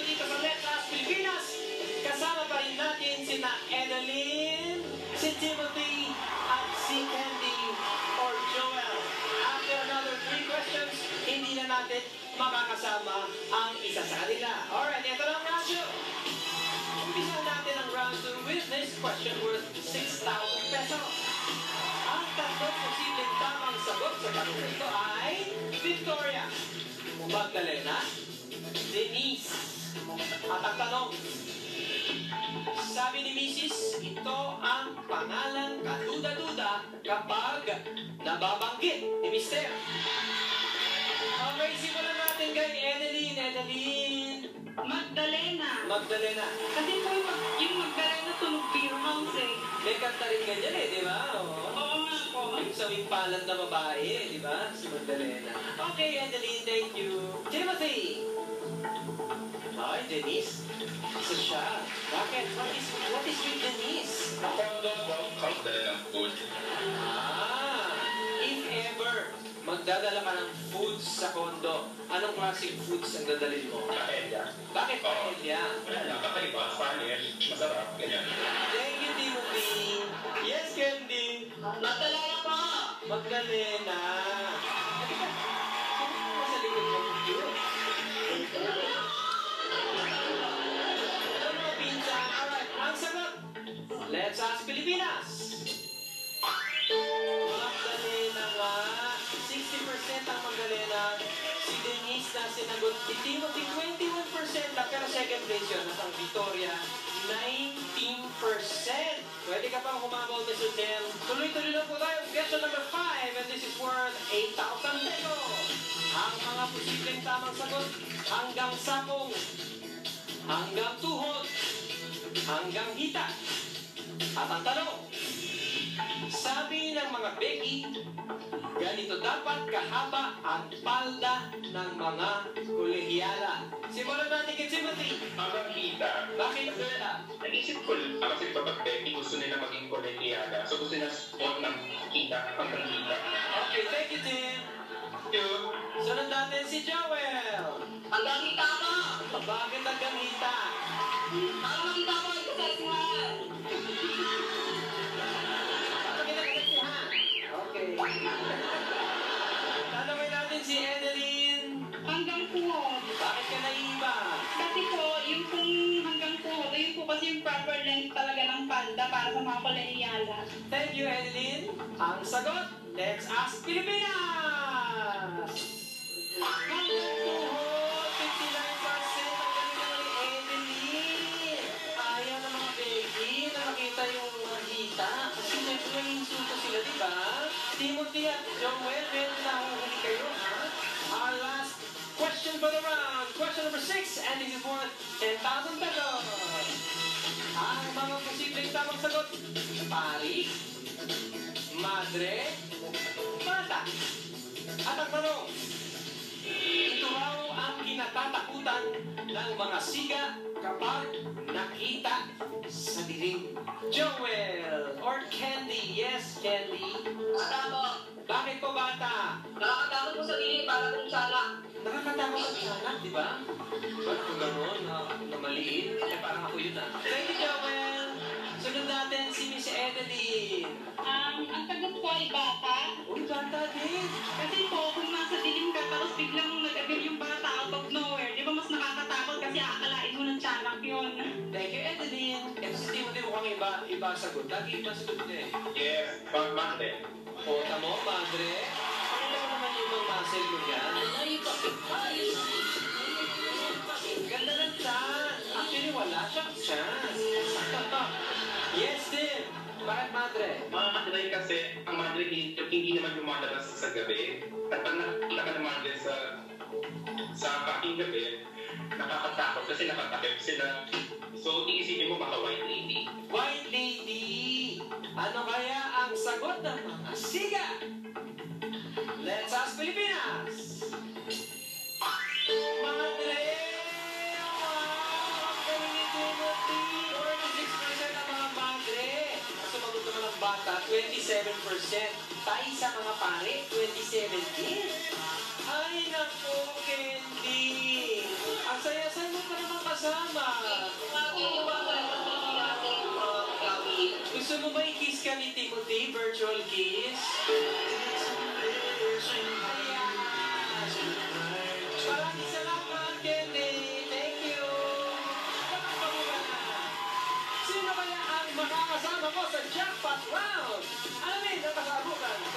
dito sa Let's Ask Pilipinas. Kasama pa rin natin sina Edeline, si Timothy, at si Candy or Joel. After another 3 questions, hindi na natin makakasama ang isa sa kanila. Alright, ito na ang round 2. Umpisahan natin ang round 2 with this question worth 6,000 pesos. Ang tatlong posibleng tamang sagot sa tanong ito ay Victoria, Magdalena, Denise. At ang tanong, sabi ni Mrs., ito ang pangalang kaduda-duda kapag nababanggit ni Mister. Okay, simulan natin kay Edeline. Edeline. Magdalena. Kasi po yung Magdalena tunog beer house eh. May kanta rin ganyan eh, di ba? Oo nga po. Yung sawing palad na babae, di ba? Si Magdalena. Okay, Edeline, thank you. Timothy. Ay, Denise. Isa siya. Bakit? What is with Denise? Kondo po, magdala ng food. If ever magdadala ka ng foods sa kondo, anong klaseng foods ang dadalhin mo? Paella. Bakit paella? Wala lang, kakaiba, Spanish, masarap, ganyan. Thank you, Timothy. Yes, Candy. Magdalena po. Magdalena. Sino mo sa likod mo? Cute. Ano mga pinsan? Alright, ang sagot. Let's Ask Pilipinas. Magdalena nga. 60% ang Magdalena. Si Denise na sinagot. Si Timothy, 21% lang. Pero second place yun. At ang Victoria, 19%. Pwede ka pang humabol, Mr. Tim. Tuloy-tuloy lang po tayo. Question number 5. And this is worth 8,000 pesos. Ang mga posibleng tamang sagot. Hanggang sapong. Hanggang tuhod. Hanggang hita. At ang tanong, sabi ng mga Becky, ganito dapat kahaba ang palda ng mga kolehiyala. Simulan natin kay Timothy. Hanggang kita. Bakit? Naisip ko lang, kasi kapag Becky gusto nila maging kolehiyala, so gusto nila spot ng kita, hanggang kita. Okay, thank you, Tim. Sunod natin si Joel. Hanggang hita po. Bakit hanggang hita? Para makita po ito sa isuhan. Okay. Tanungin natin si Edeline. Hanggang puhod. Bakit ka naiba? Kasi po, yung kung hanggang puhod, yun po kasi yung proper length talaga ng palda para sa mga kolehiyala. Thank you, Edeline. Ang sagot, Let's Ask Pilipinas! Hanggang tuhod, 59% ang galing naman ni Edeline. Ayaw ng mga baby na makita yung mga hita. Kasi may insulto sila, di ba? Timothy at Joel, meron na huli kayo, ha? Our last question for the round. Question number 6, and this is worth 10,000 pesos. Ang mga posibleng tamang sagot, pari, madre, bata. At ang tanong, ito raw ang kinatatakutan ng mga siga kapag nakita sa dilim. Joel or Candy? Yes, Candy. Bata po. Bakit po bata? Nakakatakot po sa dilim para kung sana. Nakakatakot ang sanak, di ba? Parang kung gano'n, na maliit. Eh, parang ako yun, ah. Thank you, Joel. Sunod natin si Miss Edeline. Ang sagot po ay bata. Uy, bata din. Kasi po, kung nasa dilim ka, tapos biglang nag-appear yung bata out of nowhere, di ba mas nakakatakot kasi akalain mo ng tiyanak yun. Thank you, Edeline. Ito si Timothy mukhang iba sagot. Lagi iba sagot niya eh. Yes, pag-mate. O, tamo, madre. Ano naman yung mga muscle mo yan? Ganda ng chance. Actually, wala siyang chance. Yes, Tim. Bakit madre? Mga madre kasi, ang madre hindi naman lumalabas sa gabi. At pag nakakita ka ng madre sa aking gabi, nakakatakot kasi nakatakip sila. So, iisipin mo baka white lady. White lady. Ano kaya ang sagot ng mga siga? Let's Ask Pilipinas. Madre. Wow! Ang galing ni Timothy. 46% ang mga madre. Sumagot naman ang bata, 27%. Tayo sa mga pare, 27 din. Ay, naku, Candy. Ang saya-saya mo pa naman kasama. Gusto mo ba i-kiss ka ni Timothy? Virtual kiss? Ayan. Maraming salamat, Kenny. Thank you. Sino kaya ang makakasama ko sa jackpot round? Alamin ang kasabukan.